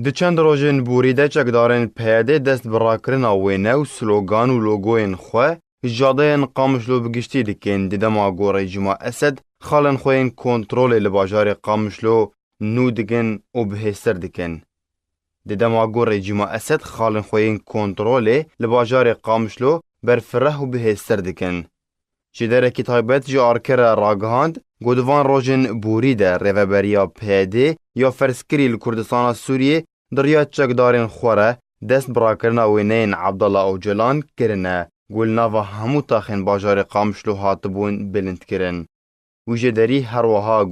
Di çend rojên Bûrî de çekdarên PYD dest bi rakirina wêne û slogan û logoyên xwe ji cadeyên Qamişlo bigiştî dikin. Di dema got rejîma Esed xalên xwe yên kontrolê li bajarê Qamişlo nû dikin û bihêztir dikin. Di dema got rejîma Esed xalên xwe yên kontrolê li bajarê Qamişlo berfireh û bihêztir dikin. Ji derekî taybet ji arkira ragihand, got di van rojên Bûrî de rêveberiya PYD ya Ferskirî li Kurdistana Sûriyê diriya çekdarên xwe re dest bi rakirina wêneyên Abdallah Öcalan kirine. Got li nava hemû taxên bajarê Qamişlo hatibûn bilindkirin. Wî jê derî her wiha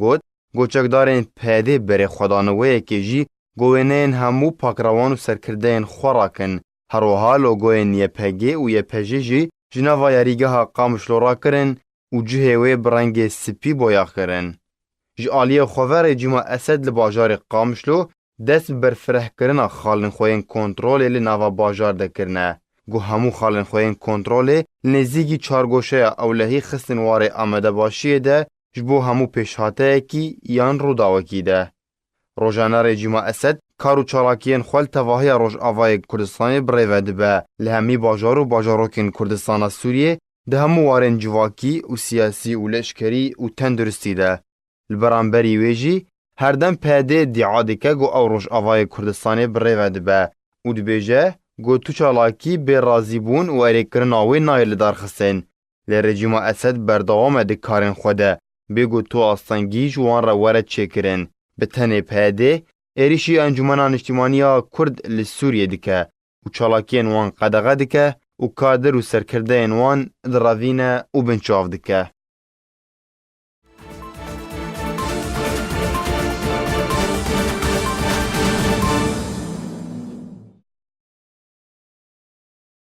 got çekdarên PYD berê xwedanîweyekê jî got wêneyên hemû pakrevan û serkirdeyên xwe rakin. Her wiha logoyên YPG û YPJ jî ji nava yarîgeha Qamişlo rakirin û cihê wê bi rengê spî boyax kirin. Ji aliyê xwe ve rejîma Esed li bajarê Qamişlo dest bi berfirehkirina xalên xwe yên kontrolê li nava bajar de kirine. Got hemû xalên xwe yên kontrolê li nêzîkî çargoşeya ewlehî xistin warê Amedebaşiyê de ji bo hemû pêşhateyekî yan rûdawekî de. Rojana rejîma Esed kar û çalakiyên xwe li tevahiya Rojavayê Kurdistanê birêve dibe. Li hemî bajar û bajarokên Kurdistana Sûriyê di hemû warên civakî û siyasî û leşkerî û tenduristî de. Li beramberî wê jî herdem PYD dîa dike got ew Rojavayê Kurdistanê birêve dibe û dibêje got tu çalakî bê razîbûn û erêkirina wê nayê li darxistin. Lê rejîma Esed berdewam e di karên xwe de bê got tu astengî ji wan re were çêkirin. Bi tenê PYD êrişî Encumena Niştimaniya Kurd li Sûriyê dike û çalakiyên wan qedexe dike û kadir û serkirdeyên wan diravîne û binçav dike.